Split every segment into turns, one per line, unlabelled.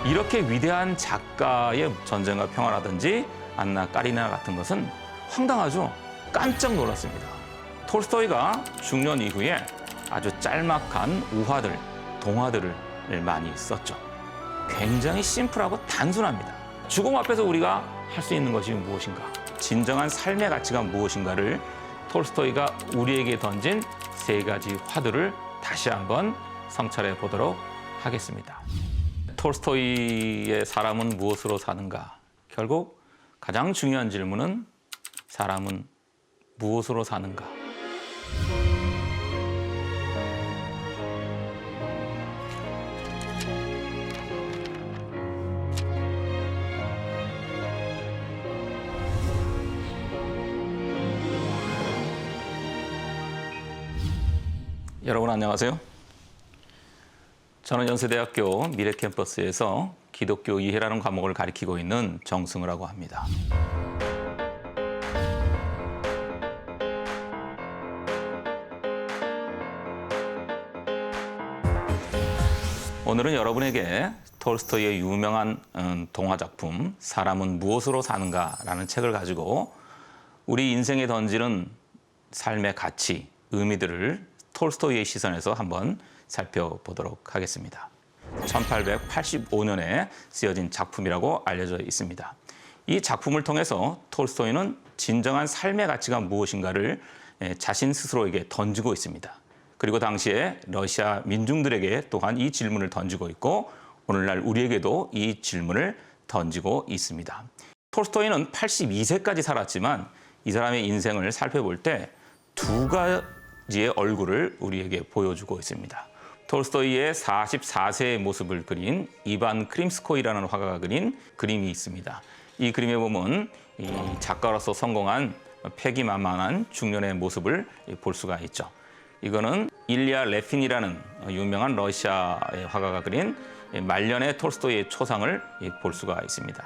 이렇게 위대한 작가의 전쟁과 평화라든지 안나 까리나 같은 것은 황당하죠. 깜짝 놀랐습니다. 톨스토이가 중년 이후에 아주 짤막한 우화들, 동화들을 많이 썼죠. 굉장히 심플하고 단순합니다. 죽음 앞에서 우리가 할 수 있는 것이 무엇인가? 진정한 삶의 가치가 무엇인가를 톨스토이가 우리에게 던진 세 가지 화두를 다시 한번 성찰해 보도록 하겠습니다. 톨스토이의 사람은 무엇으로 사는가? 결국 가장 중요한 질문은 사람은 무엇으로 사는가? 여러분 안녕하세요. 저는 연세대학교 미래캠퍼스에서 기독교 이해라는 과목을 가르치고 있는 정승우라고 합니다. 오늘은 여러분에게 톨스토이의 유명한 동화 작품 사람은 무엇으로 사는가라는 책을 가지고 우리 인생에 던지는 삶의 가치, 의미들을 톨스토이의 시선에서 한번 살펴보도록 하겠습니다. 1885년에 쓰여진 작품이라고 알려져 있습니다. 이 작품을 통해서 톨스토이는 진정한 삶의 가치가 무엇인가를 자신 스스로에게 던지고 있습니다. 그리고 당시에 러시아 민중들에게 또한 이 질문을 던지고 있고 오늘날 우리에게도 이 질문을 던지고 있습니다. 톨스토이는 82세까지 살았지만 이 사람의 인생을 살펴볼 때 두 가지의 얼굴을 우리에게 보여주고 있습니다. 톨스토이의 44세의 모습을 그린 이반 크림스코이라는 화가가 그린 그림이 있습니다. 이 그림에 보면 이 작가로서 성공한 패기만만한 중년의 모습을 볼 수가 있죠. 이거는 일리아 레핀이라는 유명한 러시아의 화가가 그린 말년의 톨스토이의 초상을 볼 수가 있습니다.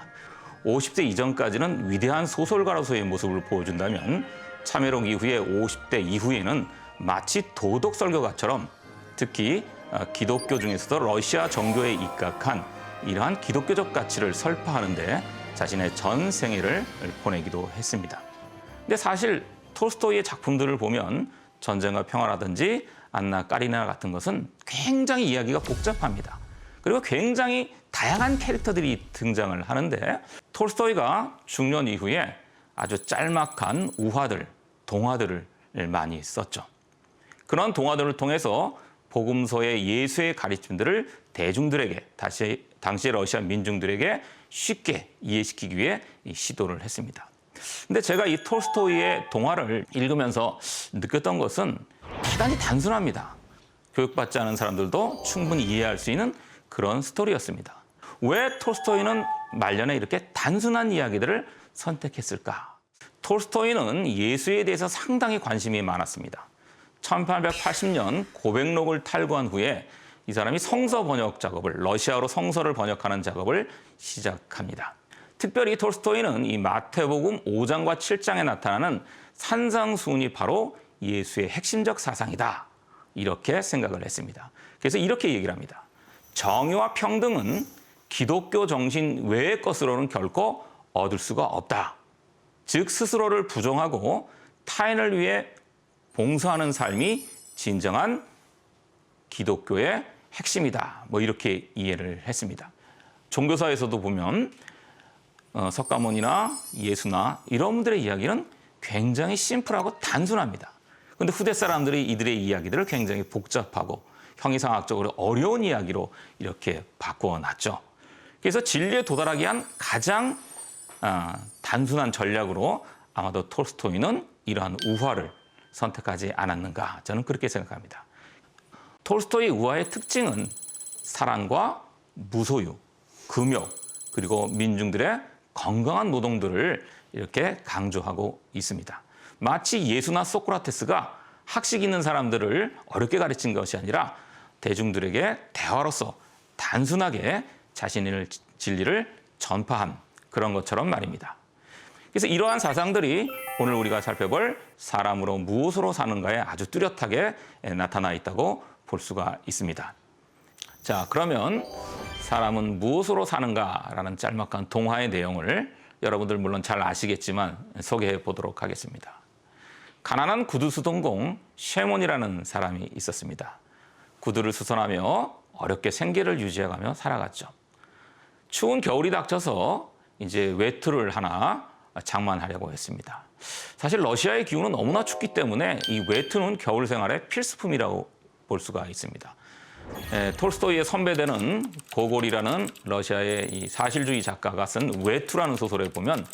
50세 이전까지는 위대한 소설가로서의 모습을 보여준다면 참여록 이후에 50대 이후에는 마치 도덕 설교가처럼 특히 기독교 중에서도 러시아 정교에 입각한 이러한 기독교적 가치를 설파하는 데 자신의 전 생애를 보내기도 했습니다. 근데 사실 톨스토이의 작품들을 보면 전쟁과 평화라든지 안나 까리나 같은 것은 굉장히 이야기가 복잡합니다. 그리고 굉장히 다양한 캐릭터들이 등장을 하는데 톨스토이가 중년 이후에 아주 짤막한 우화들, 동화들을 많이 썼죠. 그런 동화들을 통해서 복음서의 예수의 가르침들을 대중들에게, 당시 러시아 민중들에게 쉽게 이해시키기 위해 시도를 했습니다. 근데 제가 이 톨스토이의 동화를 읽으면서 느꼈던 것은 대단히 단순합니다. 교육받지 않은 사람들도 충분히 이해할 수 있는 그런 스토리였습니다. 왜 톨스토이는 말년에 이렇게 단순한 이야기들을 선택했을까? 톨스토이는 예수에 대해서 상당히 관심이 많았습니다. 1880년 고백록을 탈고한 후에 이 사람이 성서 번역 작업을, 러시아어로 성서를 번역하는 작업을 시작합니다. 특별히 톨스토이는 이 마태복음 5장과 7장에 나타나는 산상수훈이 바로 예수의 핵심적 사상이다. 이렇게 생각을 했습니다. 그래서 이렇게 얘기를 합니다. 정의와 평등은 기독교 정신 외의 것으로는 결코 얻을 수가 없다. 즉 스스로를 부정하고 타인을 위해 봉사하는 삶이 진정한 기독교의 핵심이다. 이렇게 이해를 했습니다. 종교사에서도 보면 석가모니나 예수나 이런 분들의 이야기는 굉장히 심플하고 단순합니다. 그런데 후대 사람들이 이들의 이야기들을 굉장히 복잡하고 형이상학적으로 어려운 이야기로 이렇게 바꿔놨죠. 그래서 진리에 도달하기 위한 가장 단순한 전략으로 아마도 톨스토이는 이러한 우화를 선택하지 않았는가, 저는 그렇게 생각합니다. 톨스토이 우화의 특징은 사랑과 무소유, 금욕, 그리고 민중들의 건강한 노동들을 이렇게 강조하고 있습니다. 마치 예수나 소크라테스가 학식 있는 사람들을 어렵게 가르친 것이 아니라 대중들에게 대화로서 단순하게 자신의 진리를 전파한 그런 것처럼 말입니다. 그래서 이러한 사상들이 오늘 우리가 살펴볼 사람으로 무엇으로 사는가에 아주 뚜렷하게 나타나 있다고 볼 수가 있습니다. 자, 그러면 사람은 무엇으로 사는가라는 짤막한 동화의 내용을 여러분들 물론 잘 아시겠지만 소개해 보도록 하겠습니다. 가난한 구두 수동공 쉐몬이라는 사람이 있었습니다. 구두를 수선하며 어렵게 생계를 유지해가며 살아갔죠. 추운 겨울이 닥쳐서 이제 외투를 하나 장만하려고 했습니다. 사실 러시아의 기후는 너무나 춥기 때문에 이 외투는 겨울 생활의 필수품이라고 볼 수가 있습니다. 톨스토이의 선배되는 고골이라는 러시아의 이 사실주의 작가가 쓴 외투라는 소설에 보면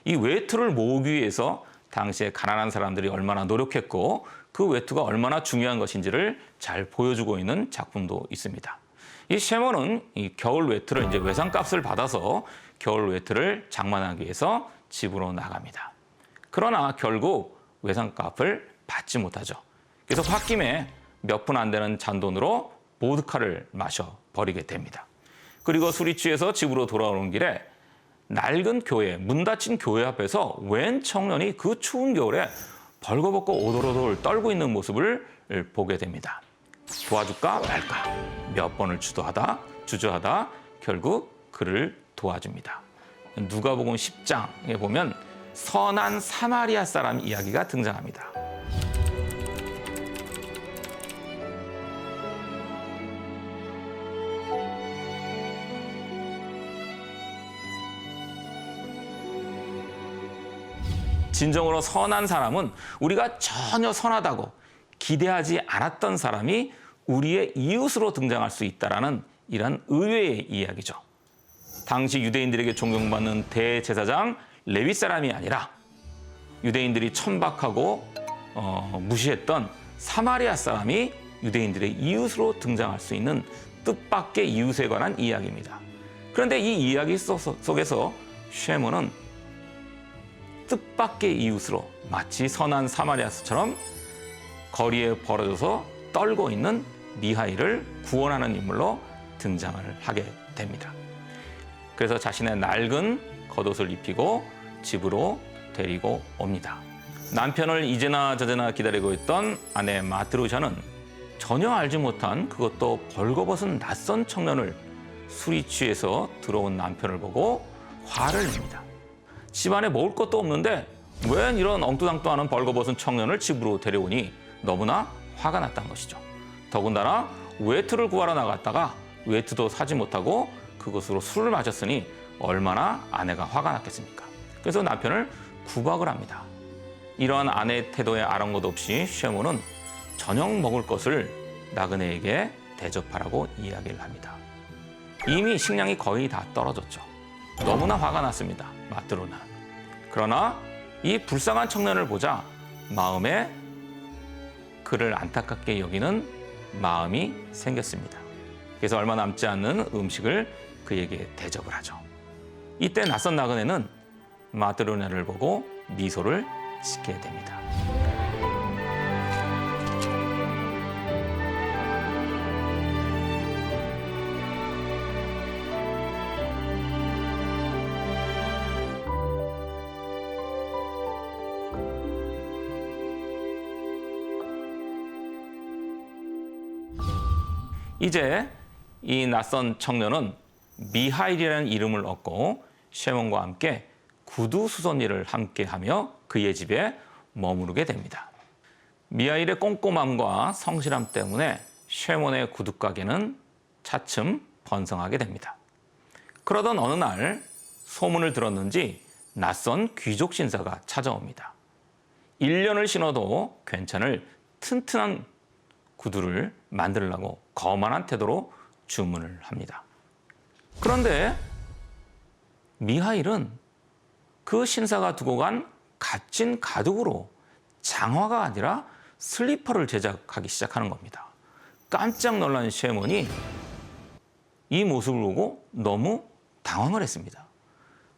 이 외투를 모으기 위해서 당시에 가난한 사람들이 얼마나 노력했고 그 외투가 얼마나 중요한 것인지를 잘 보여주고 있는 작품도 있습니다. 이 쉐몬은 이 겨울 외투를 이제 외상값을 받아서 겨울 외투를 장만하기 위해서 집으로 나갑니다. 그러나 결국 외상값을 받지 못하죠. 그래서 홧김에 몇 푼 안 되는 잔돈으로 보드카를 마셔 버리게 됩니다. 그리고 술이 취해서 집으로 돌아오는 길에 낡은 교회, 문 닫힌 교회 앞에서 웬 청년이 그 추운 겨울에 벌거벗고 오돌오돌 떨고 있는 모습을 보게 됩니다. 도와줄까 말까 몇 번을 주저하다 결국 그를 도와줍니다. 누가복음 10장에 보면 선한 사마리아 사람 이야기가 등장합니다. 진정으로 선한 사람은 우리가 전혀 선하다고 기대하지 않았던 사람이 우리의 이웃으로 등장할 수 있다는 이런 의외의 이야기죠. 당시 유대인들에게 존경받는 대제사장 레위 사람이 아니라 유대인들이 천박하고 무시했던 사마리아 사람이 유대인들의 이웃으로 등장할 수 있는 뜻밖의 이웃에 관한 이야기입니다. 그런데 이 이야기 속에서 쉐몬은 뜻밖의 이웃으로 마치 선한 사마리아스처럼 거리에 벌어져서 떨고 있는 미하일을 구원하는 인물로 등장을 하게 됩니다. 그래서 자신의 낡은 겉옷을 입히고 집으로 데리고 옵니다. 남편을 이제나 저제나 기다리고 있던 아내 마트루샤는 전혀 알지 못한 그것도 벌거벗은 낯선 청년을 술이 취해서 들어온 남편을 보고 화를 냅니다. 집안에 먹을 것도 없는데 웬 이런 엉뚱당뚱하는 벌거벗은 청년을 집으로 데려오니 너무나 화가 났다는 것이죠. 더군다나 외투를 구하러 나갔다가 외투도 사지 못하고 그것으로 술을 마셨으니 얼마나 아내가 화가 났겠습니까? 그래서 남편을 구박을 합니다. 이러한 아내의 태도에 아랑곳 없이 쉐몬은 저녁 먹을 것을 나그네에게 대접하라고 이야기를 합니다. 이미 식량이 거의 다 떨어졌죠. 너무나 화가 났습니다. 마트로는. 그러나 이 불쌍한 청년을 보자 마음에 그를 안타깝게 여기는 마음이 생겼습니다. 그래서 얼마 남지 않는 음식을 그에게 대접을 하죠. 이때 낯선 나그네는 마드로네를 보고 미소를 짓게 됩니다. 이제 이 낯선 청년은 미하일이라는 이름을 얻고 쉐몬과 함께 구두 수선 일을 함께하며 그의 집에 머무르게 됩니다. 미하일의 꼼꼼함과 성실함 때문에 쉐몬의 구두가게는 차츰 번성하게 됩니다. 그러던 어느 날 소문을 들었는지 낯선 귀족 신사가 찾아옵니다. 1년을 신어도 괜찮을 튼튼한 구두를 만들려고 거만한 태도로 주문을 합니다. 그런데 미하일은 그 신사가 두고 간 값진 가죽으로 장화가 아니라 슬리퍼를 제작하기 시작하는 겁니다. 깜짝 놀란 쉐몬이 이 모습을 보고 너무 당황을 했습니다.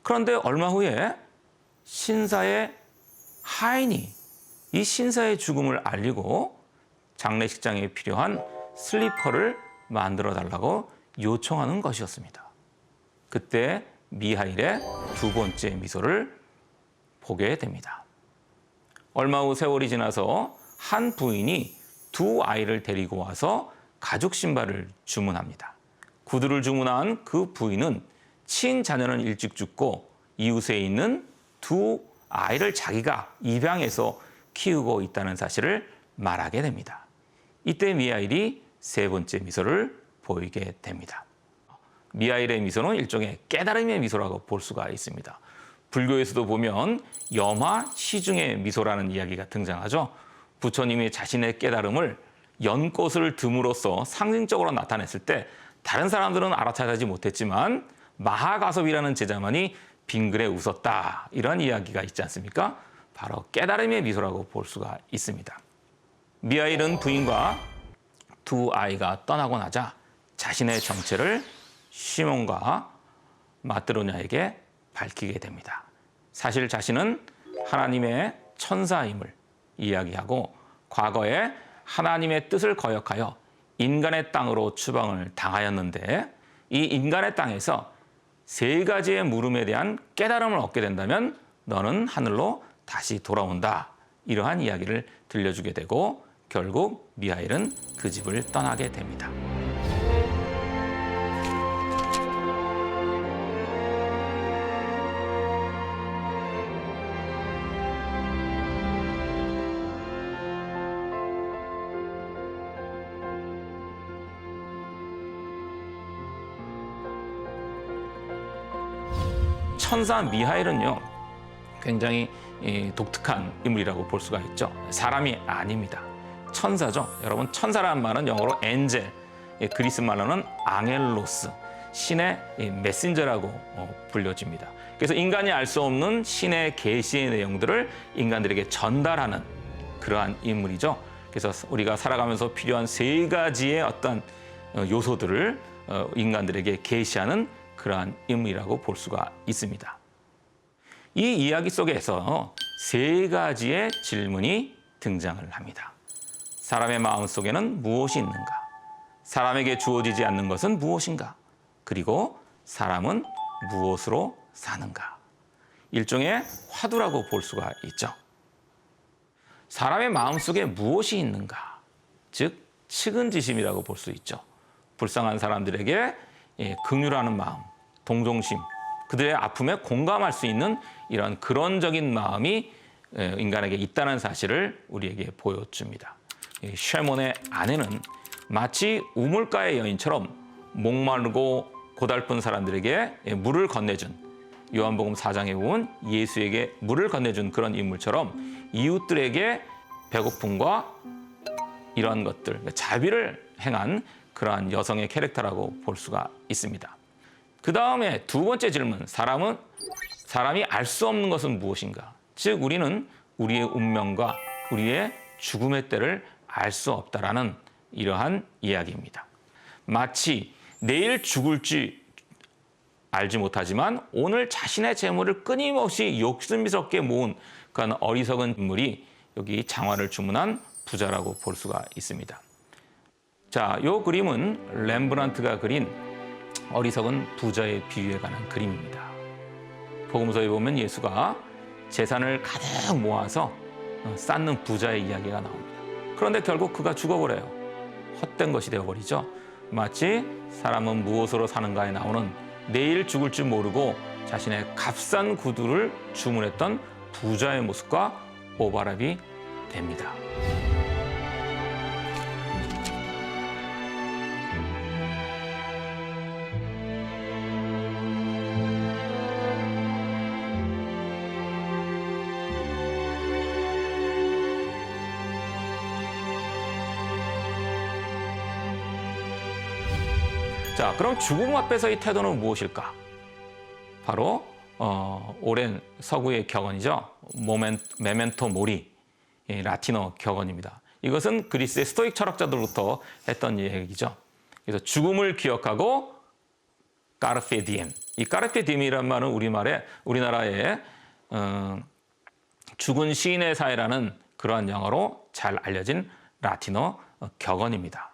그런데 얼마 후에 신사의 하인이 이 신사의 죽음을 알리고 장례식장에 필요한 슬리퍼를 만들어 달라고 요청하는 것이었습니다. 그때 미하일의 두 번째 미소를 보게 됩니다. 얼마 후 세월이 지나서 한 부인이 두 아이를 데리고 와서 가죽 신발을 주문합니다. 구두를 주문한 그 부인은 친자녀는 일찍 죽고 이웃에 있는 두 아이를 자기가 입양해서 키우고 있다는 사실을 말하게 됩니다. 이때 미하일이 세 번째 미소를 보이게 됩니다. 미하일의 미소는 일종의 깨달음의 미소라고 볼 수가 있습니다. 불교에서도 보면 염화 시중의 미소라는 이야기가 등장하죠. 부처님이 자신의 깨달음을 연꽃을 듬으로써 상징적으로 나타냈을 때 다른 사람들은 알아차리지 못했지만 마하가섭이라는 제자만이 빙그레 웃었다. 이런 이야기가 있지 않습니까? 바로 깨달음의 미소라고 볼 수가 있습니다. 미하일은 부인과 두 아이가 떠나고 나자 자신의 정체를 시몬과 마트로냐에게 밝히게 됩니다. 사실 자신은 하나님의 천사임을 이야기하고 과거에 하나님의 뜻을 거역하여 인간의 땅으로 추방을 당하였는데 이 인간의 땅에서 세 가지의 물음에 대한 깨달음을 얻게 된다면 너는 하늘로 다시 돌아온다. 이러한 이야기를 들려주게 되고 결국 미하일은 그 집을 떠나게 됩니다. 천사 미하일은요, 굉장히 독특한 인물이라고 볼 수가 있죠. 사람이 아닙니다. 천사죠. 여러분, 천사라는 말은 영어로 엔젤, 그리스 말로는 앙헬로스, 신의 메신저라고 불려집니다. 그래서 인간이 알 수 없는 신의 계시의 내용들을 인간들에게 전달하는 그러한 인물이죠. 그래서 우리가 살아가면서 필요한 세 가지의 어떤 요소들을 인간들에게 계시하는 그러한 인물이라고 볼 수가 있습니다. 이 이야기 속에서 세 가지의 질문이 등장을 합니다. 사람의 마음 속에는 무엇이 있는가? 사람에게 주어지지 않는 것은 무엇인가? 그리고 사람은 무엇으로 사는가? 일종의 화두라고 볼 수가 있죠. 사람의 마음 속에 무엇이 있는가? 즉, 측은지심이라고 볼 수 있죠. 불쌍한 사람들에게 긍휼하는 마음, 동정심, 그들의 아픔에 공감할 수 있는 이런 근원적인 마음이 인간에게 있다는 사실을 우리에게 보여줍니다. 쉐몬의 아내는 마치 우물가의 여인처럼 목마르고 고달픈 사람들에게 물을 건네준, 요한복음 4장에 보면 예수에게 물을 건네준 그런 인물처럼 이웃들에게 배고픔과 이러한 것들, 자비를 행한 그러한 여성의 캐릭터라고 볼 수가 있습니다. 그 다음에 두 번째 질문, 사람이 알 수 없는 것은 무엇인가? 즉, 우리는 우리의 운명과 우리의 죽음의 때를 알 수 없다라는 이러한 이야기입니다. 마치 내일 죽을지 알지 못하지만 오늘 자신의 재물을 끊임없이 욕심스럽게 모은 그런 어리석은 인물이 여기 장화를 주문한 부자라고 볼 수가 있습니다. 자, 이 그림은 렘브란트가 그린 어리석은 부자의 비유에 관한 그림입니다. 복음서에 보면 예수가 재산을 가득 모아서 쌓는 부자의 이야기가 나옵니다. 그런데 결국 그가 죽어버려요. 헛된 것이 되어버리죠. 마치 사람은 무엇으로 사는가에 나오는 내일 죽을 줄 모르고 자신의 값싼 구두를 주문했던 부자의 모습과 오버랩이 됩니다. 자, 그럼 죽음 앞에서의 태도는 무엇일까? 바로 오랜 서구의 격언이죠. 메멘토 모리, 라틴어 격언입니다. 이것은 그리스의 스토익 철학자들부터 했던 얘기죠. 그래서 죽음을 기억하고 까르페 디엠. 이 까르페 디엠이란 말은 우리나라의 죽은 시인의 사회라는 그러한 영어로 잘 알려진 라틴어 격언입니다.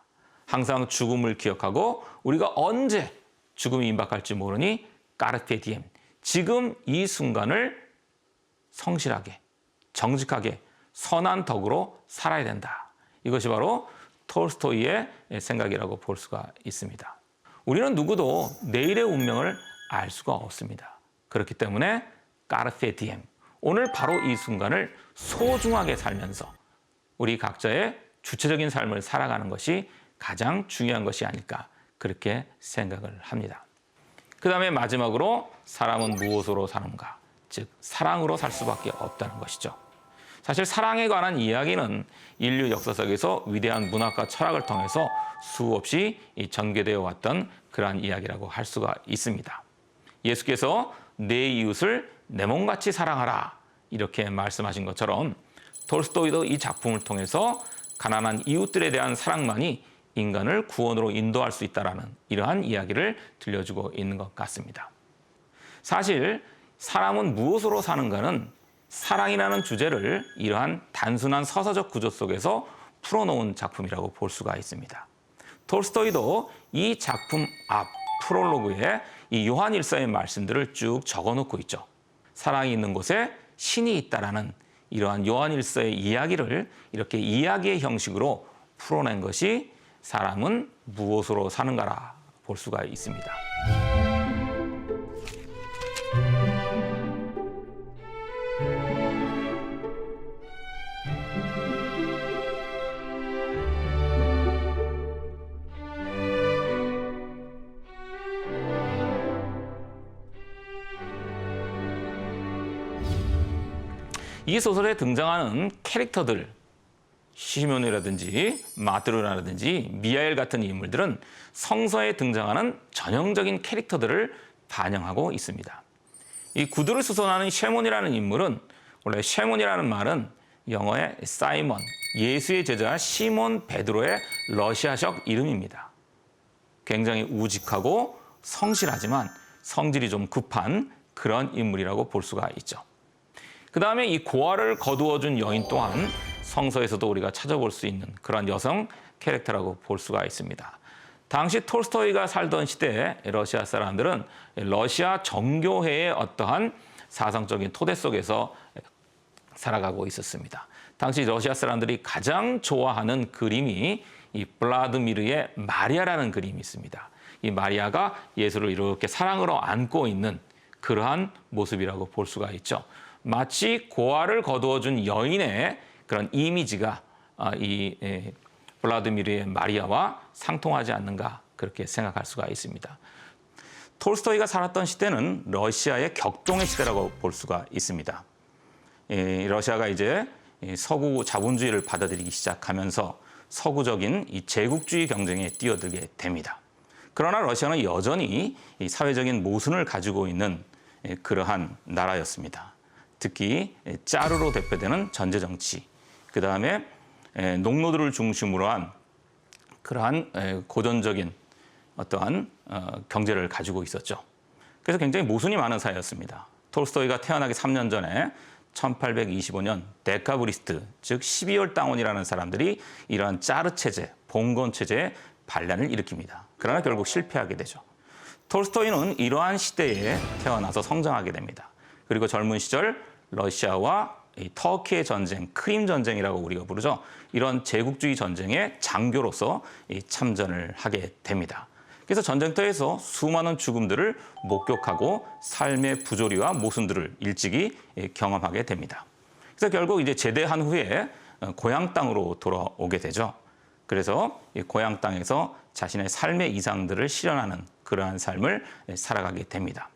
항상 죽음을 기억하고 우리가 언제 죽음이 임박할지 모르니 까르페 디엠. 지금 이 순간을 성실하게, 정직하게, 선한 덕으로 살아야 된다. 이것이 바로 톨스토이의 생각이라고 볼 수가 있습니다. 우리는 누구도 내일의 운명을 알 수가 없습니다. 그렇기 때문에 까르페 디엠, 오늘 바로 이 순간을 소중하게 살면서 우리 각자의 주체적인 삶을 살아가는 것이 가장 중요한 것이 아닐까 그렇게 생각을 합니다. 그 다음에 마지막으로 사람은 무엇으로 사는가? 즉 사랑으로 살 수밖에 없다는 것이죠. 사실 사랑에 관한 이야기는 인류 역사 속에서 위대한 문학과 철학을 통해서 수없이 전개되어 왔던 그러한 이야기라고 할 수가 있습니다. 예수께서 내 이웃을 내 몸같이 사랑하라 이렇게 말씀하신 것처럼 톨스토이도 이 작품을 통해서 가난한 이웃들에 대한 사랑만이 인간을 구원으로 인도할 수 있다는 이러한 이야기를 들려주고 있는 것 같습니다. 사실 사람은 무엇으로 사는가는 사랑이라는 주제를 이러한 단순한 서사적 구조 속에서 풀어놓은 작품이라고 볼 수가 있습니다. 톨스토이도 이 작품 앞 프롤로그에 이 요한 일서의 말씀들을 쭉 적어놓고 있죠. 사랑이 있는 곳에 신이 있다라는 이러한 요한 일서의 이야기를 이렇게 이야기의 형식으로 풀어낸 것이 사람은 무엇으로 사는가라 볼 수가 있습니다. 이 소설에 등장하는 캐릭터들, 시몬이라든지 마드로라든지 미하엘 같은 인물들은 성서에 등장하는 전형적인 캐릭터들을 반영하고 있습니다. 이 구두를 수선하는 쉐몬이라는 인물은 원래 쉐몬이라는 말은 영어의 사이먼, 예수의 제자 시몬 베드로의 러시아적 이름입니다. 굉장히 우직하고 성실하지만 성질이 좀 급한 그런 인물이라고 볼 수가 있죠. 그 다음에 이 고아를 거두어준 여인 또한 성서에서도 우리가 찾아볼 수 있는 그런 여성 캐릭터라고 볼 수가 있습니다. 당시 톨스토이가 살던 시대에 러시아 사람들은 러시아 정교회의 어떠한 사상적인 토대 속에서 살아가고 있었습니다. 당시 러시아 사람들이 가장 좋아하는 그림이 이 블라드미르의 마리아라는 그림이 있습니다. 이 마리아가 예수를 이렇게 사랑으로 안고 있는 그러한 모습이라고 볼 수가 있죠. 마치 고아를 거두어준 여인의 그런 이미지가 이 블라드미르의 마리아와 상통하지 않는가 그렇게 생각할 수가 있습니다. 톨스토이가 살았던 시대는 러시아의 격동의 시대라고 볼 수가 있습니다. 러시아가 이제 서구 자본주의를 받아들이기 시작하면서 서구적인 이 제국주의 경쟁에 뛰어들게 됩니다. 그러나 러시아는 여전히 이 사회적인 모순을 가지고 있는 그러한 나라였습니다. 특히 짜르로 대표되는 전제 정치, 그 다음에 농노들을 중심으로 한 그러한 고전적인 어떠한 경제를 가지고 있었죠. 그래서 굉장히 모순이 많은 사회였습니다. 톨스토이가 태어나기 3년 전에 1825년 데카브리스트, 즉 12월 당원이라는 사람들이 이러한 짜르 체제, 봉건 체제의 반란을 일으킵니다. 그러나 결국 실패하게 되죠. 톨스토이는 이러한 시대에 태어나서 성장하게 됩니다. 그리고 젊은 시절 러시아와 터키의 전쟁, 크림 전쟁이라고 우리가 부르죠. 이런 제국주의 전쟁의 장교로서 참전을 하게 됩니다. 그래서 전쟁터에서 수많은 죽음들을 목격하고 삶의 부조리와 모순들을 일찍이 경험하게 됩니다. 그래서 결국 이제 제대한 후에 고향 땅으로 돌아오게 되죠. 그래서 고향 땅에서 자신의 삶의 이상들을 실현하는 그러한 삶을 살아가게 됩니다.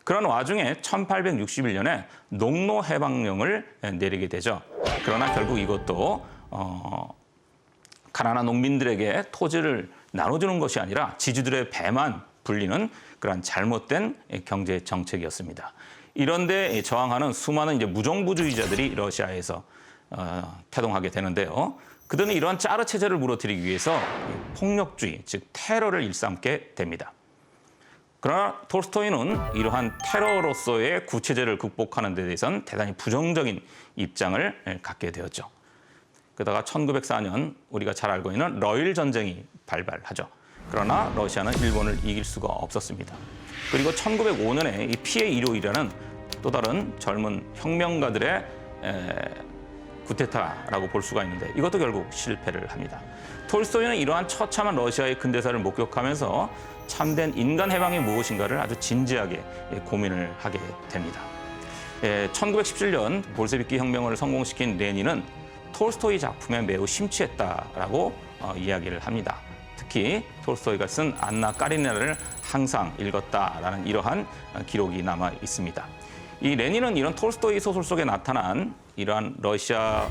그런 와중에 1861년에 농노 해방령을 내리게 되죠. 그러나 결국 이것도 가난한 농민들에게 토지를 나눠주는 것이 아니라 지주들의 배만 불리는 그런 잘못된 경제 정책이었습니다. 이런데 저항하는 수많은 이제 무정부주의자들이 러시아에서 태동하게 되는데요. 그들은 이러한 짜르 체제를 무너뜨리기 위해서 폭력주의, 즉 테러를 일삼게 됩니다. 그러나 톨스토이는 이러한 테러로서의 구체제를 극복하는 데 대해서는 대단히 부정적인 입장을 갖게 되었죠. 그러다가 1904년 우리가 잘 알고 있는 러일 전쟁이 발발하죠. 그러나 러시아는 일본을 이길 수가 없었습니다. 그리고 1905년에 이 피해 151이라는 또 다른 젊은 혁명가들의 구테타라고 볼 수가 있는데 이것도 결국 실패를 합니다. 톨스토이는 이러한 처참한 러시아의 근대사를 목격하면서 참된 인간 해방이 무엇인가를 아주 진지하게 고민을 하게 됩니다. 1917년 볼셰비키 혁명을 성공시킨 레닌은 톨스토이 작품에 매우 심취했다라고 이야기를 합니다. 특히 톨스토이가 쓴 안나 까리나를 항상 읽었다라는 이러한 기록이 남아 있습니다. 이 레닌은 이런 톨스토이 소설 속에 나타난 이러한 러시아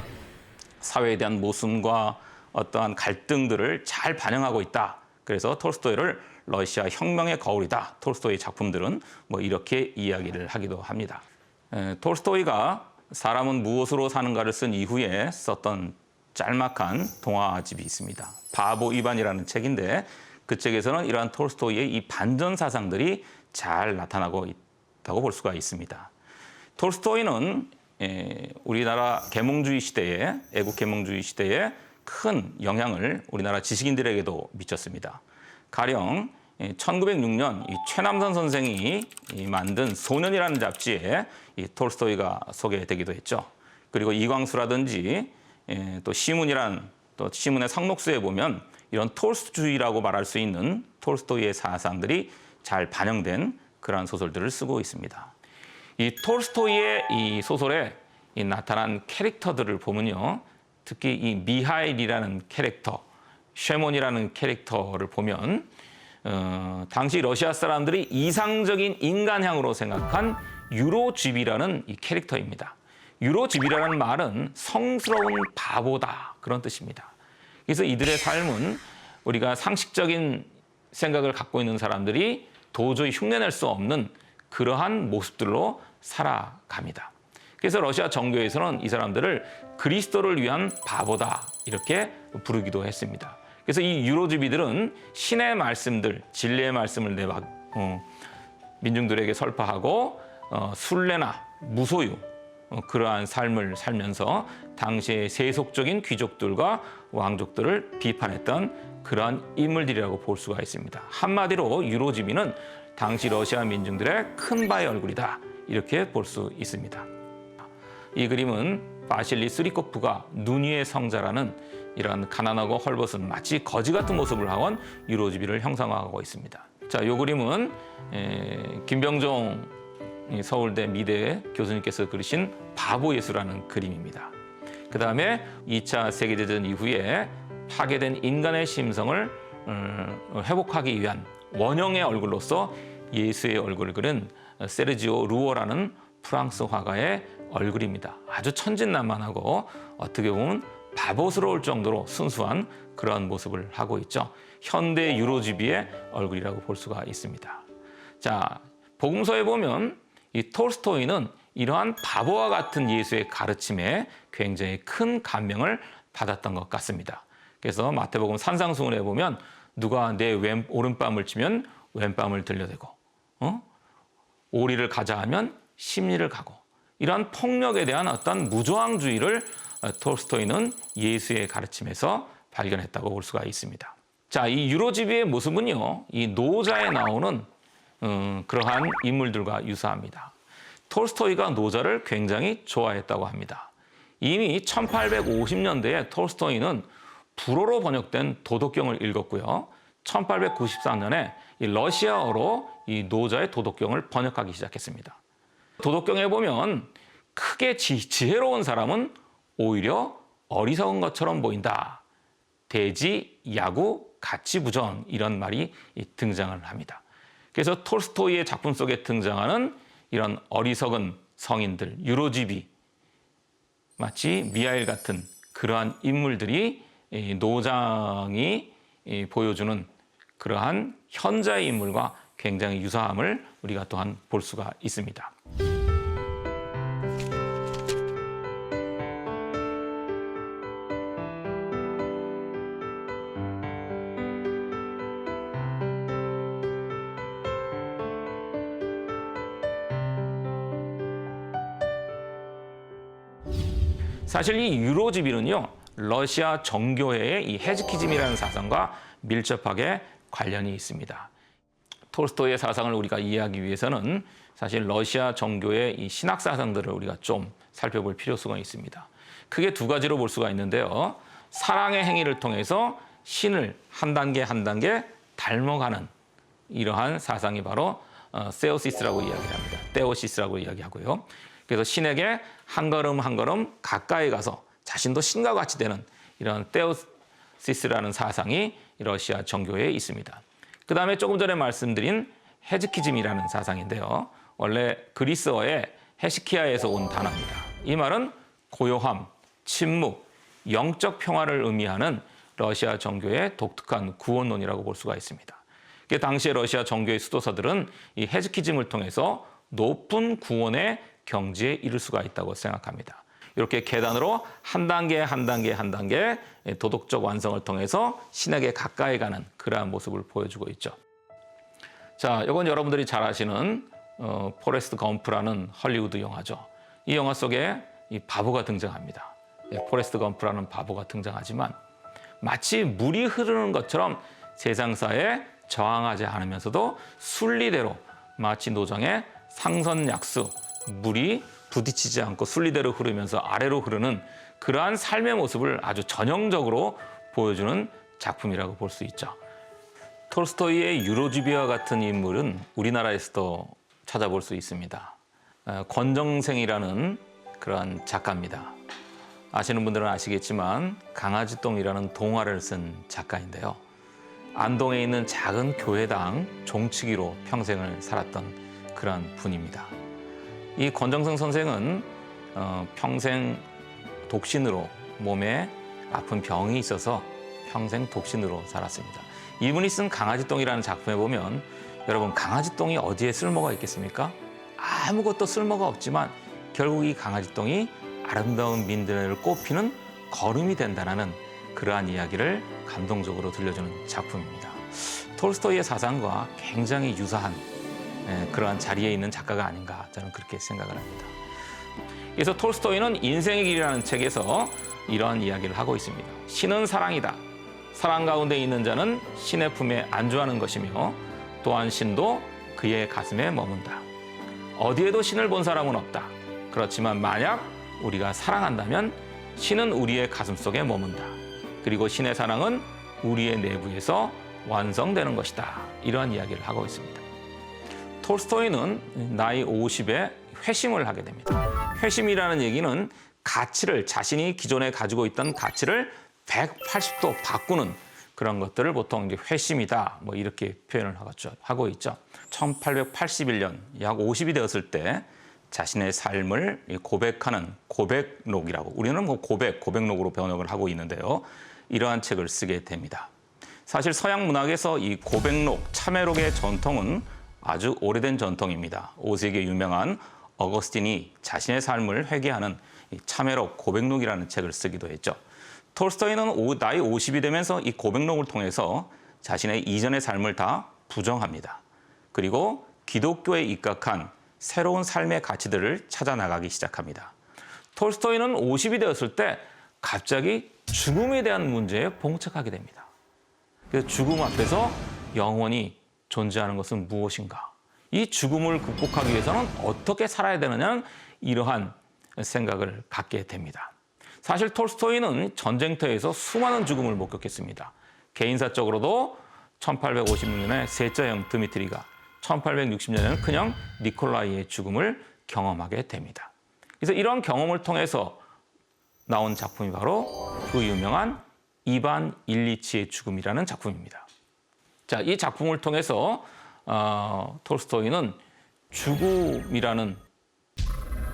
사회에 대한 모순과 어떠한 갈등들을 잘 반영하고 있다. 그래서 톨스토이를 러시아 혁명의 거울이다. 톨스토이 작품들은 이렇게 이야기를 하기도 합니다. 톨스토이가 사람은 무엇으로 사는가를 쓴 이후에 썼던 짤막한 동화집이 있습니다. 바보 이반이라는 책인데 그 책에서는 이러한 톨스토이의 이 반전 사상들이 잘 나타나고 있다고 볼 수가 있습니다. 톨스토이는 우리나라 계몽주의 시대에 애국 계몽주의 시대에 큰 영향을 우리나라 지식인들에게도 미쳤습니다. 가령 1906년 이 최남선 선생이 만든 소년이라는 잡지에 이 톨스토이가 소개되기도 했죠. 그리고 이광수라든지 또 시문이란 또 시문의 상록수에 보면 이런 톨스토이라고 말할 수 있는 톨스토이의 사상들이 잘 반영된 그러한 소설들을 쓰고 있습니다. 이 톨스토이의 이 소설에 나타난 캐릭터들을 보면요. 특히 이 미하일이라는 캐릭터, 쉐몬이라는 캐릭터를 보면 당시 러시아 사람들이 이상적인 인간향으로 생각한 유로집이라는 이 캐릭터입니다. 유로집이라는 말은 성스러운 바보다 그런 뜻입니다. 그래서 이들의 삶은 우리가 상식적인 생각을 갖고 있는 사람들이 도저히 흉내낼 수 없는 그러한 모습들로 살아갑니다. 그래서 러시아 정교에서는 이 사람들을 그리스도를 위한 바보다 이렇게 부르기도 했습니다. 그래서 이 유로주비들은 신의 말씀들, 진리의 말씀을 민중들에게 설파하고 순례나 무소유 그러한 삶을 살면서 당시의 세속적인 귀족들과 왕족들을 비판했던 그러한 인물들이라고 볼 수가 있습니다. 한마디로 유로주비는 당시 러시아 민중들의 큰 바의 얼굴이다 이렇게 볼 수 있습니다. 이 그림은 바실리 스리코프가 눈 위의 성자라는 이런 가난하고 헐벗은 마치 거지 같은 모습을 하온 유로주비를 형상화하고 있습니다. 자, 이 그림은 김병종 서울대 미대 교수님께서 그리신 바보 예수라는 그림입니다. 그 다음에 2차 세계대전 이후에 파괴된 인간의 심성을 회복하기 위한 원형의 얼굴로서 예수의 얼굴을 그린 세르지오 루오라는 프랑스 화가의 얼굴입니다. 아주 천진난만하고 어떻게 보면 바보스러울 정도로 순수한 그런 모습을 하고 있죠. 현대 유로주비의 얼굴이라고 볼 수가 있습니다. 자, 복음서에 보면 이 톨스토이는 이러한 바보와 같은 예수의 가르침에 굉장히 큰 감명을 받았던 것 같습니다. 그래서 마태복음 산상수훈에 보면 누가 내 오른뺨을 치면 왼뺨을 들려대고 오리를 가자 하면 심리를 가고 이러한 폭력에 대한 어떤 무저항주의를 톨스토이는 예수의 가르침에서 발견했다고 볼 수가 있습니다. 자, 이 유로주비의 모습은요, 이 노자에 나오는 그러한 인물들과 유사합니다. 톨스토이가 노자를 굉장히 좋아했다고 합니다. 이미 1850년대에 톨스토이는 불어로 번역된 도덕경을 읽었고요. 1893년에 이 러시아어로 이 노자의 도덕경을 번역하기 시작했습니다. 도덕경에 보면 크게 지혜로운 사람은 오히려 어리석은 것처럼 보인다. 대지, 야구, 가치부전 이런 말이 등장을 합니다. 그래서 톨스토이의 작품 속에 등장하는 이런 어리석은 성인들, 유로주비, 마치 미하일 같은 그러한 인물들이 노장이 보여주는 그러한 현자의 인물과 굉장히 유사함을 우리가 또한 볼 수가 있습니다. 사실 이 유로주비는요, 러시아 정교회의 이 헤즈키즘이라는 사상과 밀접하게 관련이 있습니다. 톨스토이의 사상을 우리가 이해하기 위해서는 사실 러시아 정교의 이 신학 사상들을 우리가 좀 살펴볼 필요성이 있습니다. 크게 두 가지로 볼 수가 있는데요. 사랑의 행위를 통해서 신을 한 단계 한 단계 닮아가는 이러한 사상이 바로 세오시스라고 이야기합니다. 테오시스라고 이야기하고요. 그래서 신에게 한 걸음 한 걸음 가까이 가서 자신도 신과 같이 되는 이런 테오시스라는 사상이 러시아 정교회에 있습니다. 그 다음에 조금 전에 말씀드린 헤즈키즘이라는 사상인데요. 원래 그리스어의 헤시키아에서 온 단어입니다. 이 말은 고요함, 침묵, 영적 평화를 의미하는 러시아 정교의 독특한 구원론이라고 볼 수가 있습니다. 당시의 러시아 정교의 수도사들은 이 헤즈키즘을 통해서 높은 구원의 경지에 이를 수가 있다고 생각합니다. 이렇게 계단으로 한 단계 한 단계 한 단계 도덕적 완성을 통해서 신에게 가까이 가는 그러한 모습을 보여주고 있죠. 자, 이건 여러분들이 잘 아시는 포레스트 검프라는 헐리우드 영화죠. 이 영화 속에 이 바보가 등장합니다. 포레스트 검프라는 바보가 등장하지만 마치 물이 흐르는 것처럼 세상사에 저항하지 않으면서도 순리대로 마치 노장의 상선약수, 물이 부딪히지 않고 순리대로 흐르면서 아래로 흐르는 그러한 삶의 모습을 아주 전형적으로 보여주는 작품이라고 볼 수 있죠. 톨스토이의 유로주비와 같은 인물은 우리나라에서도 찾아볼 수 있습니다. 권정생이라는 그러한 작가입니다. 아시는 분들은 아시겠지만 강아지똥이라는 동화를 쓴 작가인데요. 안동에 있는 작은 교회당 종치기로 평생을 살았던 그런 분입니다. 이 권정생 선생은 평생 독신으로 몸에 아픈 병이 있어서 평생 독신으로 살았습니다. 이분이 쓴 강아지똥이라는 작품에 보면 여러분 강아지똥이 어디에 쓸모가 있겠습니까? 아무것도 쓸모가 없지만 결국 이 강아지똥이 아름다운 민들레를 꽃피는 거름이 된다는 그러한 이야기를 감동적으로 들려주는 작품입니다. 톨스토이의 사상과 굉장히 유사한 그러한 자리에 있는 작가가 아닌가 저는 그렇게 생각을 합니다. 그래서 톨스토이는 인생의 길이라는 책에서 이러한 이야기를 하고 있습니다. 신은 사랑이다. 사랑 가운데 있는 자는 신의 품에 안주하는 것이며 또한 신도 그의 가슴에 머문다. 어디에도 신을 본 사람은 없다. 그렇지만 만약 우리가 사랑한다면 신은 우리의 가슴 속에 머문다. 그리고 신의 사랑은 우리의 내부에서 완성되는 것이다. 이러한 이야기를 하고 있습니다. 톨스토이는 나이 50에 회심을 하게 됩니다. 회심이라는 얘기는 가치를 자신이 기존에 가지고 있던 가치를 180도 바꾸는 그런 것들을 보통 이제 회심이다 뭐 이렇게 표현을 하고 있죠. 1881년 약 50이 되었을 때 자신의 삶을 고백하는 고백록이라고 우리는 뭐 고백록으로 번역을 하고 있는데요. 이러한 책을 쓰게 됩니다. 사실 서양 문학에서 이 고백록, 참회록의 전통은 아주 오래된 전통입니다. 5세기에 유명한 어거스틴이 자신의 삶을 회개하는 이 참회록, 고백록이라는 책을 쓰기도 했죠. 톨스토이는 나이 50이 되면서 이 고백록을 통해서 자신의 이전의 삶을 다 부정합니다. 그리고 기독교에 입각한 새로운 삶의 가치들을 찾아 나가기 시작합니다. 톨스토이는 50이 되었을 때 갑자기 죽음에 대한 문제에 봉착하게 됩니다. 그래서 죽음 앞에서 영원히 존재하는 것은 무엇인가? 이 죽음을 극복하기 위해서는 어떻게 살아야 되느냐는 이러한 생각을 갖게 됩니다. 사실 톨스토이는 전쟁터에서 수많은 죽음을 목격했습니다. 개인사적으로도 1856년에 셋째 형 드미트리가 1860년에는 큰형 니콜라이의 죽음을 경험하게 됩니다. 그래서 이런 경험을 통해서 나온 작품이 바로 그 유명한 이반 일리치의 죽음이라는 작품입니다. 자, 이 작품을 통해서 톨스토이는 죽음이라는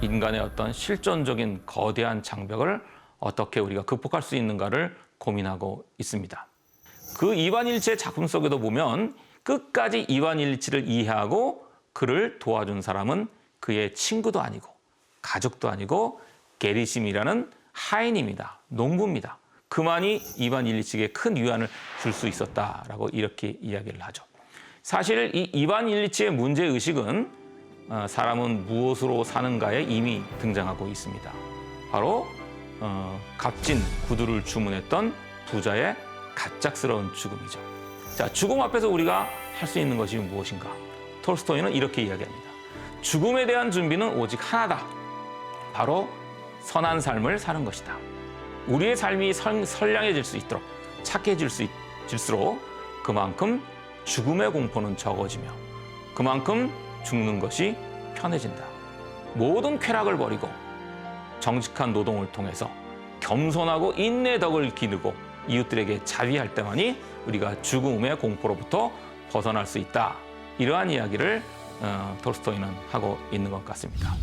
인간의 어떤 실존적인 거대한 장벽을 어떻게 우리가 극복할 수 있는가를 고민하고 있습니다. 그 이반 일리치의 작품 속에도 보면 끝까지 이반 일리치를 이해하고 그를 도와준 사람은 그의 친구도 아니고 가족도 아니고 게리심이라는 하인입니다. 농부입니다. 그만이 이반 일리치에게 큰 위안을 줄 수 있었다라고 이렇게 이야기를 하죠. 사실 이 이반 일리치의 문제의식은 사람은 무엇으로 사는가에 이미 등장하고 있습니다. 바로 값진 구두를 주문했던 부자의 갑작스러운 죽음이죠. 자, 죽음 앞에서 우리가 할 수 있는 것이 무엇인가? 톨스토이는 이렇게 이야기합니다. 죽음에 대한 준비는 오직 하나다. 바로 선한 삶을 사는 것이다. 우리의 삶이 선량해질 수 있도록 착해질 수 있을수록 그만큼 죽음의 공포는 적어지며 그만큼 죽는 것이 편해진다. 모든 쾌락을 버리고 정직한 노동을 통해서 겸손하고 인내 덕을 기르고 이웃들에게 자비할 때만이 우리가 죽음의 공포로부터 벗어날 수 있다. 이러한 이야기를 톨스토이는 하고 있는 것 같습니다.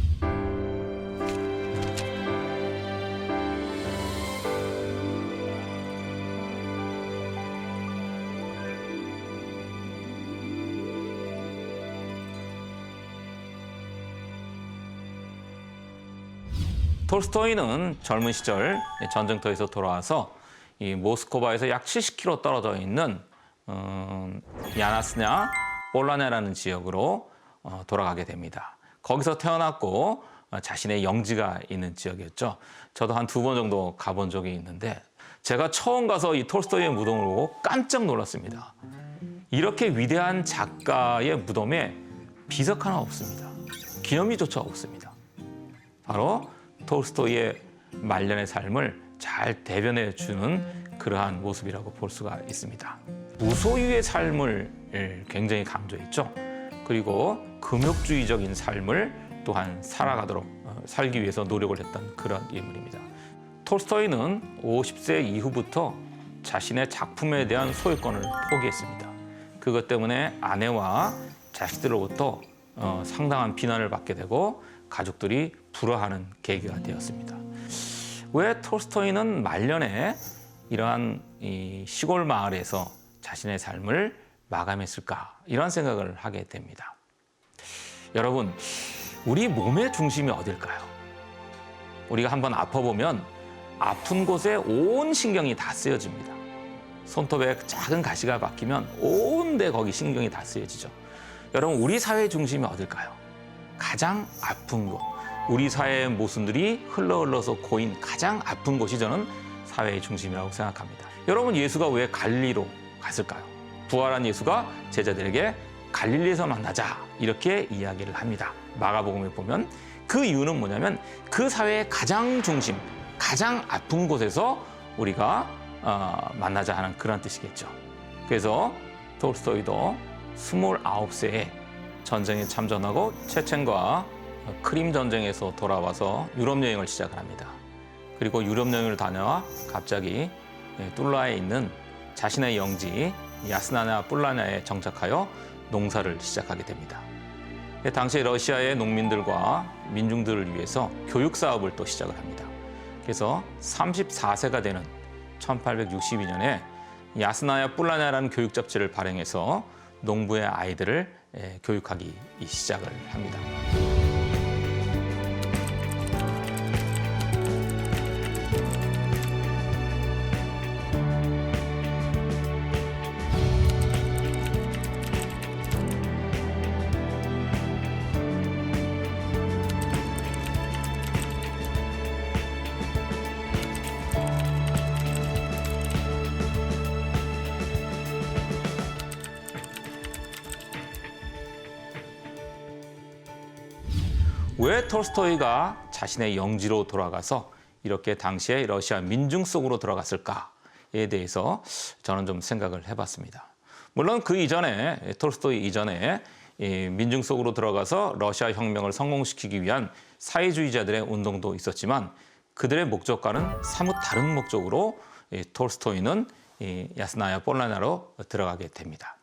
톨스토이는 젊은 시절 전쟁터에서 돌아와서 이 모스크바에서 약 70km 떨어져 있는 야나스냐 폴라냐라는 지역으로 돌아가게 됩니다. 거기서 태어났고 자신의 영지가 있는 지역이었죠. 저도 한 2번 정도 가본 적이 있는데 제가 처음 가서 이 톨스토이의 무덤을 보고 깜짝 놀랐습니다. 이렇게 위대한 작가의 무덤에 비석 하나 없습니다. 기념비조차 없습니다. 바로 톨스토이의 말년의 삶을 잘 대변해 주는 그러한 모습이라고 볼 수가 있습니다. 무소유의 삶을 굉장히 강조했죠. 그리고 금욕주의적인 삶을 또한 살기 위해서 노력을 했던 그런 인물입니다. 톨스토이는 50세 이후부터 자신의 작품에 대한 소유권을 포기했습니다. 그것 때문에 아내와 자식들로부터 상당한 비난을 받게 되고 가족들이 불화하는 계기가 되었습니다. 왜 톨스토이는 말년에 이러한 이 시골 마을에서 자신의 삶을 마감했을까? 이런 생각을 하게 됩니다. 여러분, 우리 몸의 중심이 어딜까요? 우리가 한번 아파보면 아픈 곳에 온 신경이 다 쓰여집니다. 손톱에 작은 가시가 박히면 온데 거기 신경이 다 쓰여지죠. 여러분, 우리 사회의 중심이 어딜까요? 가장 아픈 곳, 우리 사회의 모순들이 흘러서 고인 가장 아픈 곳이 저는 사회의 중심이라고 생각합니다. 여러분, 예수가 왜 갈릴리로 갔을까요? 부활한 예수가 제자들에게 갈릴리에서 만나자 이렇게 이야기를 합니다. 마가복음에 보면 그 이유는 뭐냐면 그 사회의 가장 중심, 가장 아픈 곳에서 우리가 만나자 하는 그런 뜻이겠죠. 그래서 톨스토이도 29세에 전쟁에 참전하고 체첸과 크림 전쟁에서 돌아와서 유럽 여행을 시작을 합니다. 그리고 유럽 여행을 다녀와 갑자기 툴라에 있는 자신의 영지 야스나냐 뿔라냐에 정착하여 농사를 시작하게 됩니다. 당시 러시아의 농민들과 민중들을 위해서 교육 사업을 또 시작을 합니다. 그래서 34세가 되는 1862년에 야스나야 뿔라냐라는 교육 잡지를 발행해서 농부의 아이들을 교육하기 시작을 합니다. 왜 톨스토이가 자신의 영지로 돌아가서 이렇게 당시의 러시아 민중 속으로 들어갔을까에 대해서 저는 좀 생각을 해봤습니다. 물론 그 이전에 톨스토이 이전에 민중 속으로 들어가서 러시아 혁명을 성공시키기 위한 사회주의자들의 운동도 있었지만 그들의 목적과는 사뭇 다른 목적으로 톨스토이는 야스나야 폴라냐로 들어가게 됩니다.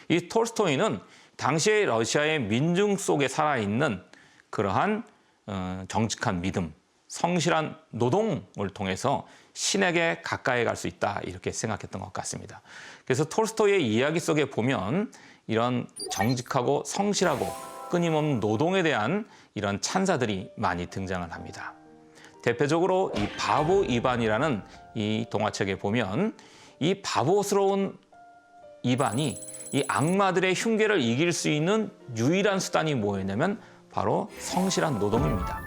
이 톨스토이는 당시의 러시아의 민중 속에 살아있는 그러한 정직한 믿음, 성실한 노동을 통해서 신에게 가까이 갈 수 있다 이렇게 생각했던 것 같습니다. 그래서 톨스토이의 이야기 속에 보면 이런 정직하고 성실하고 끊임없는 노동에 대한 이런 찬사들이 많이 등장을 합니다. 대표적으로 이 바보 이반이라는 이 동화책에 보면 이 바보스러운 이반이 이 악마들의 흉계를 이길 수 있는 유일한 수단이 뭐였냐면 바로 성실한 노동입니다.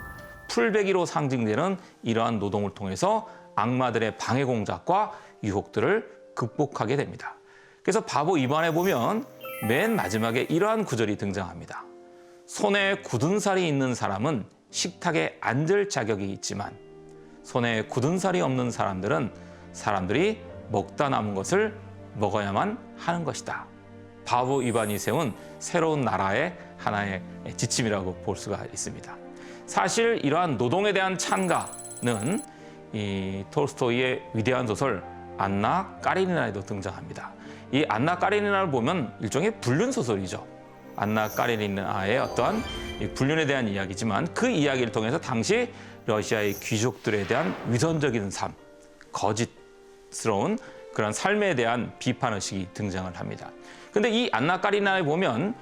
풀베기로 상징되는 이러한 노동을 통해서 악마들의 방해 공작과 유혹들을 극복하게 됩니다. 그래서 바보 이반에 보면 맨 마지막에 이러한 구절이 등장합니다. 손에 굳은 살이 있는 사람은 식탁에 앉을 자격이 있지만 손에 굳은 살이 없는 사람들이 먹다 남은 것을 먹어야만 하는 것이다. 바보 이반이 세운 새로운 나라의 하나의 지침이라고 볼 수가 있습니다. 사실 이러한 노동에 대한 찬가는 이 톨스토이의 위대한 소설 안나 까리니나에도 등장합니다. 이 안나 까리니나를 보면 일종의 불륜 소설이죠. 안나 까리니나의 어떠한 불륜에 대한 이야기지만 그 이야기를 통해서 당시 러시아의 귀족들에 대한 위선적인 삶, 거짓스러운 그런 삶에 대한 비판의식이 등장을 합니다. 근데 이 안나 까리나에 보면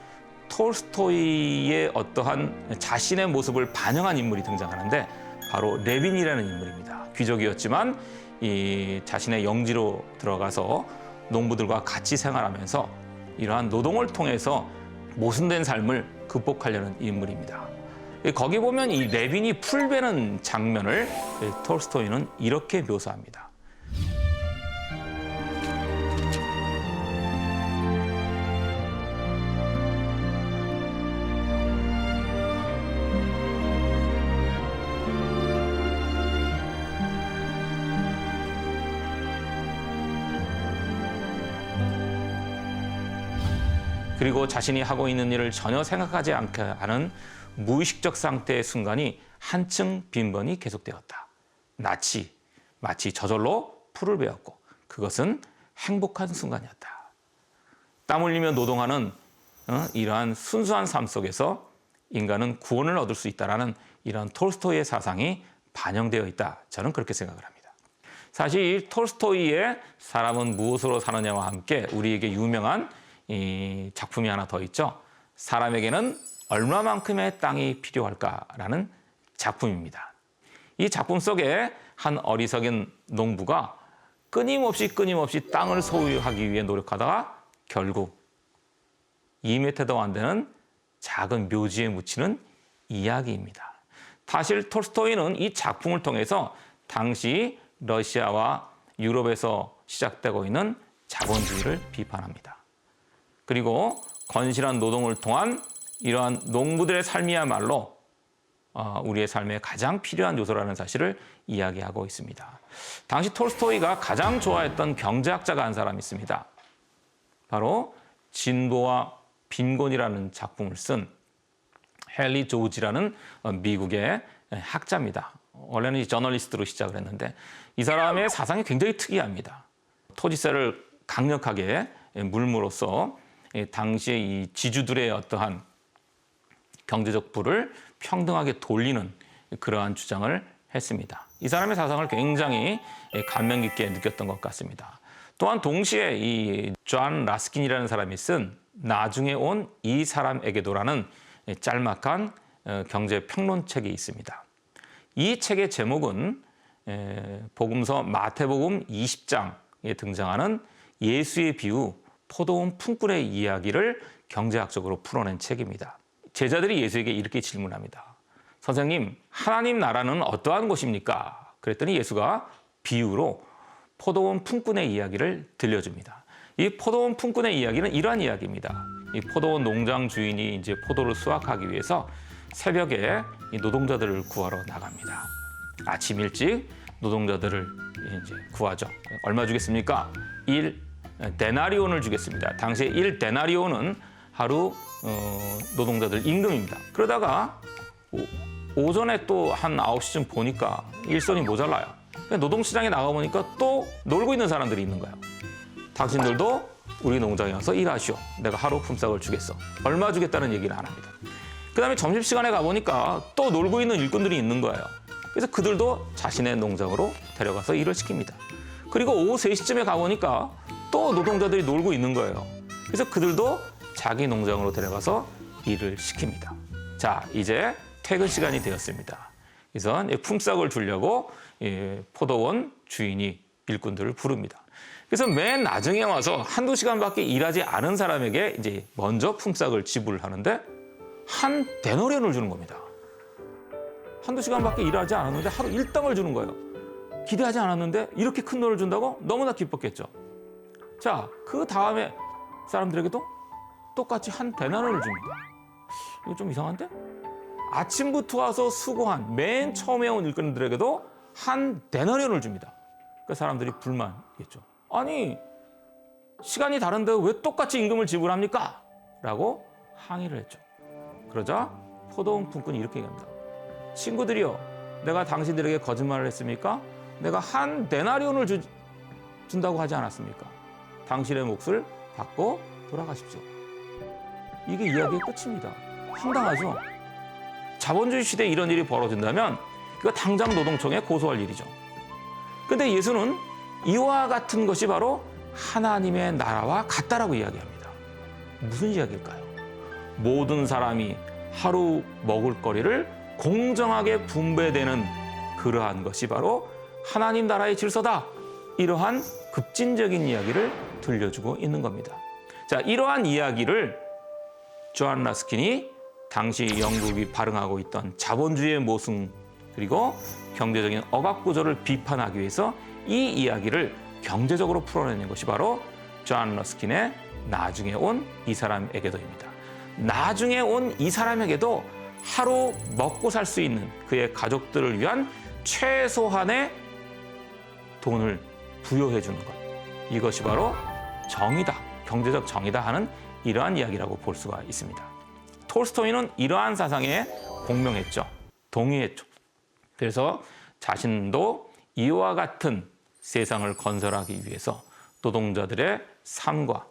톨스토이의 어떠한 자신의 모습을 반영한 인물이 등장하는데 바로 레빈이라는 인물입니다. 귀족이었지만 이 자신의 영지로 들어가서 농부들과 같이 생활하면서 이러한 노동을 통해서 모순된 삶을 극복하려는 인물입니다. 거기 보면 이 레빈이 풀베는 장면을 톨스토이는 이렇게 묘사합니다. 그리고 자신이 하고 있는 일을 전혀 생각하지 않게 하는 무의식적 상태의 순간이 한층 빈번히 계속되었다. 마치 저절로 풀을 베었고 그것은 행복한 순간이었다. 땀 흘리며 노동하는 이러한 순수한 삶 속에서 인간은 구원을 얻을 수 있다는 이러한 톨스토이의 사상이 반영되어 있다. 저는 그렇게 생각을 합니다. 사실 이 톨스토이의 사람은 무엇으로 사느냐와 함께 우리에게 유명한 이 작품이 하나 더 있죠. 사람에게는 얼마만큼의 땅이 필요할까라는 작품입니다. 이 작품 속에 한 어리석은 농부가 끊임없이 땅을 소유하기 위해 노력하다가 결국 2m도 안 되는 작은 묘지에 묻히는 이야기입니다. 사실 톨스토이는 이 작품을 통해서 당시 러시아와 유럽에서 시작되고 있는 자본주의를 비판합니다. 그리고 건실한 노동을 통한 이러한 농부들의 삶이야말로 우리의 삶에 가장 필요한 요소라는 사실을 이야기하고 있습니다. 당시 톨스토이가 가장 좋아했던 경제학자가 한 사람이 있습니다. 바로 진보와 빈곤이라는 작품을 쓴 헨리 조지라는 미국의 학자입니다. 원래는 저널리스트로 시작을 했는데 이 사람의 사상이 굉장히 특이합니다. 토지세를 강력하게 물므로써 당시의 이 지주들의 어떠한 경제적 부를 평등하게 돌리는 그러한 주장을 했습니다. 이 사람의 사상을 굉장히 감명 깊게 느꼈던 것 같습니다. 또한 동시에 이 존 라스킨이라는 사람이 쓴 나중에 온 이 사람에게도라는 짤막한 경제 평론책이 있습니다. 이 책의 제목은 복음서 마태복음 20장에 등장하는 예수의 비유 포도원 품꾼의 이야기를 경제학적으로 풀어낸 책입니다. 제자들이 예수에게 이렇게 질문합니다. 선생님, 하나님 나라는 어떠한 곳입니까? 그랬더니 예수가 비유로 포도원 품꾼의 이야기를 들려줍니다. 이 포도원 품꾼의 이야기는 이러한 이야기입니다. 이 포도원 농장 주인이 이제 포도를 수확하기 위해서 새벽에 이 노동자들을 구하러 나갑니다. 아침 일찍 노동자들을 이제 구하죠. 얼마 주겠습니까? 1데나리온을 주겠습니다. 당시에 1데나리온은 하루 노동자들 임금입니다. 그러다가 오전에 또 한 9시쯤 보니까 일손이 모자라요. 노동시장에 나가보니까 또 놀고 있는 사람들이 있는 거예요. 당신들도 우리 농장에 와서 일하시오. 내가 하루 품삯을 주겠어. 얼마 주겠다는 얘기를 안 합니다. 그 다음에 점심시간에 가보니까 또 놀고 있는 일꾼들이 있는 거예요. 그래서 그들도 자신의 농장으로 데려가서 일을 시킵니다. 그리고 오후 3시쯤에 가보니까 또 노동자들이 놀고 있는 거예요. 그래서 그들도 자기 농장으로 데려가서 일을 시킵니다. 자, 이제 퇴근 시간이 되었습니다. 그래서 품삯을 주려고 포도원 주인이 일꾼들을 부릅니다. 그래서 맨 나중에 와서 한두 시간밖에 일하지 않은 사람에게 이제 먼저 품삯을 지불하는데 한 데나리온을 주는 겁니다. 한두 시간밖에 일하지 않았는데 하루 1당을 주는 거예요. 기대하지 않았는데 이렇게 큰 돈을 준다고 너무나 기뻤겠죠. 자, 그 다음에 사람들에게도 똑같이 한 데나리온을 줍니다. 이거 좀 이상한데? 아침부터 와서 수고한 맨 처음에 온 일꾼들에게도 한 데나리온을 줍니다. 그 사람들이 불만이겠죠. 아니, 시간이 다른데 왜 똑같이 임금을 지불합니까? 라고 항의를 했죠. 그러자 포도원 품꾼이 이렇게 얘기합니다. 친구들이여, 내가 당신들에게 거짓말을 했습니까? 내가 한 데나리온을 준다고 하지 않았습니까? 당신의 몫을 받고 돌아가십시오. 이게 이야기의 끝입니다. 황당하죠? 자본주의 시대에 이런 일이 벌어진다면 이거 당장 노동청에 고소할 일이죠. 근데 예수는 이와 같은 것이 바로 하나님의 나라와 같다라고 이야기합니다. 무슨 이야기일까요? 모든 사람이 하루 먹을 거리를 공정하게 분배되는 그러한 것이 바로 하나님 나라의 질서다. 이러한 급진적인 이야기를 들려주고 있는 겁니다. 자, 이러한 이야기를 존 러스킨이 당시 영국이 발흥하고 있던 자본주의의 모순 그리고 경제적인 억압구조를 비판하기 위해서 이 이야기를 경제적으로 풀어내는 것이 바로 존 러스킨의 나중에 온 이 사람에게도입니다. 나중에 온 이 사람에게도 하루 먹고 살 수 있는 그의 가족들을 위한 최소한의 돈을 부여해 주는 것. 이것이 바로 정의다, 경제적 정의다 하는 이러한 이야기라고 볼 수가 있습니다. 톨스토이는 이러한 사상에 공명했죠. 동의했죠. 그래서 자신도 이와 같은 세상을 건설하기 위해서 노동자들의 삶과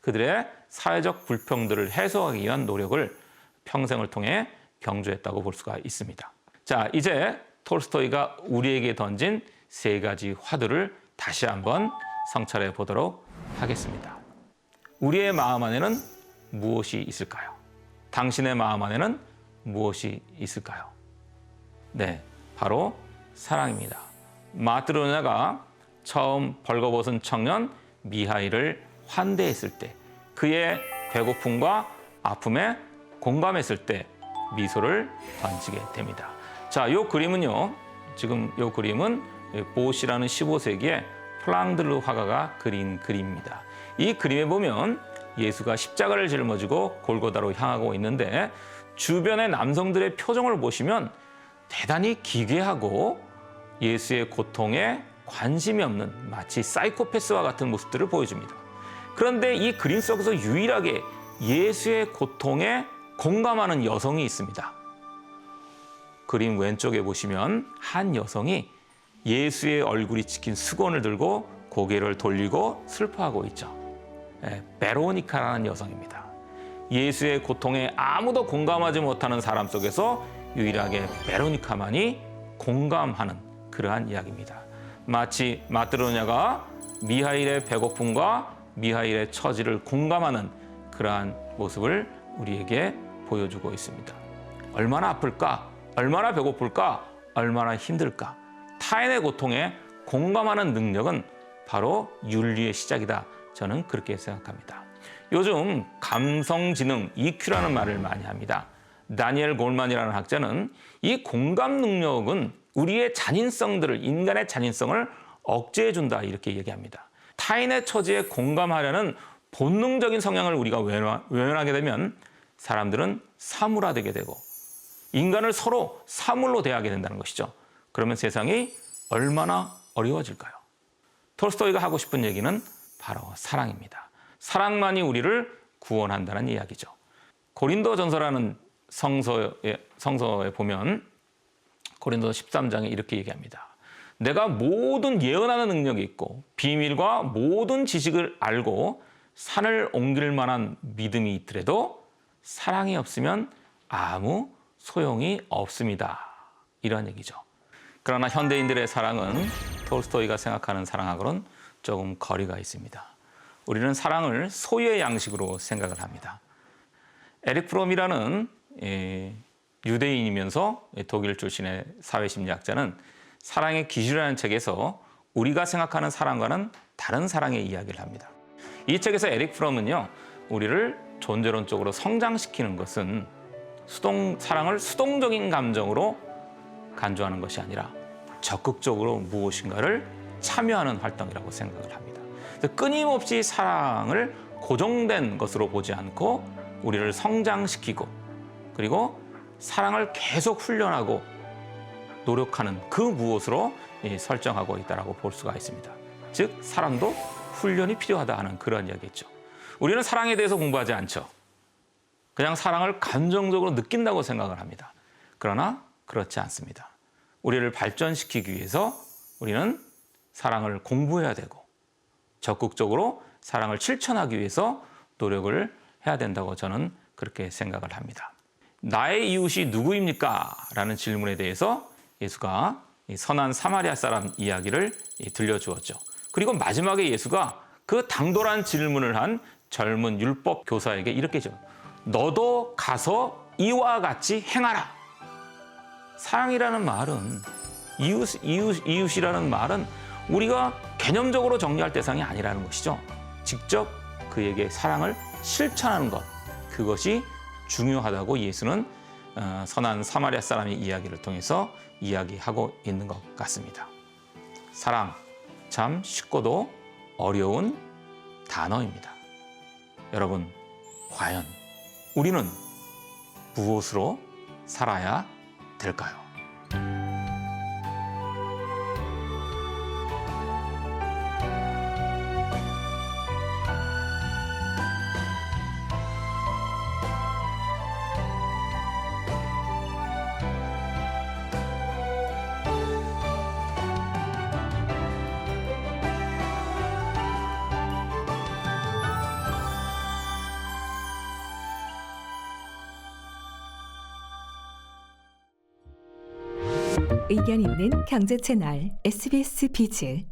그들의 사회적 불평들을 해소하기 위한 노력을 평생을 통해 경주했다고 볼 수가 있습니다. 자, 이제 톨스토이가 우리에게 던진 세 가지 화두를 다시 한번 성찰해 보도록 하겠습니다. 우리의 마음 안에는 무엇이 있을까요? 당신의 마음 안에는 무엇이 있을까요? 네, 바로 사랑입니다. 마트로냐가 처음 벌거벗은 청년 미하일을 환대했을 때 그의 배고픔과 아픔에 공감했을 때 미소를 던지게 됩니다. 자, 이 그림은요. 지금 이 그림은 보시라는 15세기의 플랑드르 화가가 그린 그림입니다. 이 그림에 보면 예수가 십자가를 짊어지고 골고다로 향하고 있는데 주변의 남성들의 표정을 보시면 대단히 기괴하고 예수의 고통에 관심이 없는 마치 사이코패스와 같은 모습들을 보여줍니다. 그런데 이 그림 속에서 유일하게 예수의 고통에 공감하는 여성이 있습니다. 그림 왼쪽에 보시면 한 여성이 예수의 얼굴이 찍힌 수건을 들고 고개를 돌리고 슬퍼하고 있죠. 베로니카라는 여성입니다. 예수의 고통에 아무도 공감하지 못하는 사람 속에서 유일하게 베로니카만이 공감하는 그러한 이야기입니다. 마치 마트로냐가 미하일의 배고픔과 미하일의 처지를 공감하는 그러한 모습을 우리에게 보여주고 있습니다. 얼마나 아플까? 얼마나 배고플까? 얼마나 힘들까? 타인의 고통에 공감하는 능력은 바로 윤리의 시작이다. 저는 그렇게 생각합니다. 요즘 감성지능 EQ라는 말을 많이 합니다. 다니엘 골만이라는 학자는 이 공감 능력은 우리의 잔인성들을, 인간의 잔인성을 억제해준다 이렇게 얘기합니다. 타인의 처지에 공감하려는 본능적인 성향을 우리가 외면하게 되면 사람들은 사물화되게 되고 인간을 서로 사물로 대하게 된다는 것이죠. 그러면 세상이 얼마나 어려워질까요? 톨스토이가 하고 싶은 얘기는 바로 사랑입니다. 사랑만이 우리를 구원한다는 이야기죠. 고린도전서라는 성서에 보면 고린도서 13장에 이렇게 얘기합니다. 내가 모든 예언하는 능력이 있고 비밀과 모든 지식을 알고 산을 옮길 만한 믿음이 있더라도 사랑이 없으면 아무 소용이 없습니다. 이런 얘기죠. 그러나 현대인들의 사랑은 톨스토이가 생각하는 사랑하고는 조금 거리가 있습니다. 우리는 사랑을 소유의 양식으로 생각을 합니다. 에릭 프롬이라는 유대인이면서 독일 출신의 사회심리학자는 사랑의 기준이라는 책에서 우리가 생각하는 사랑과는 다른 사랑의 이야기를 합니다. 이 책에서 에릭 프롬은요, 우리를 존재론적으로 성장시키는 것은 사랑을 수동적인 감정으로 간주하는 것이 아니라 적극적으로 무엇인가를 참여하는 활동이라고 생각을 합니다. 끊임없이 사랑을 고정된 것으로 보지 않고 우리를 성장시키고 그리고 사랑을 계속 훈련하고 노력하는 그 무엇으로 설정하고 있다고 볼 수가 있습니다. 즉 사랑도 훈련이 필요하다 하는 그런 이야기겠죠. 우리는 사랑에 대해서 공부하지 않죠. 그냥 사랑을 감정적으로 느낀다고 생각을 합니다. 그러나 그렇지 않습니다. 우리를 발전시키기 위해서 우리는 사랑을 공부해야 되고 적극적으로 사랑을 실천하기 위해서 노력을 해야 된다고 저는 그렇게 생각을 합니다. 나의 이웃이 누구입니까? 라는 질문에 대해서 예수가 이 선한 사마리아 사람 이야기를 들려주었죠. 그리고 마지막에 예수가 그 당돌한 질문을 한 젊은 율법 교사에게 이렇게 죠. 너도 가서 이와 같이 행하라. 사랑이라는 말은 이웃이라는 말은 우리가 개념적으로 정리할 대상이 아니라는 것이죠. 직접 그에게 사랑을 실천하는 것, 그것이 중요하다고 예수는 선한 사마리아 사람의 이야기를 통해서 이야기하고 있는 것 같습니다. 사랑, 참 쉽고도 어려운 단어입니다. 여러분, 과연 우리는 무엇으로 살아야 될까요?
의견 있는 경제 채널 SBS 비즈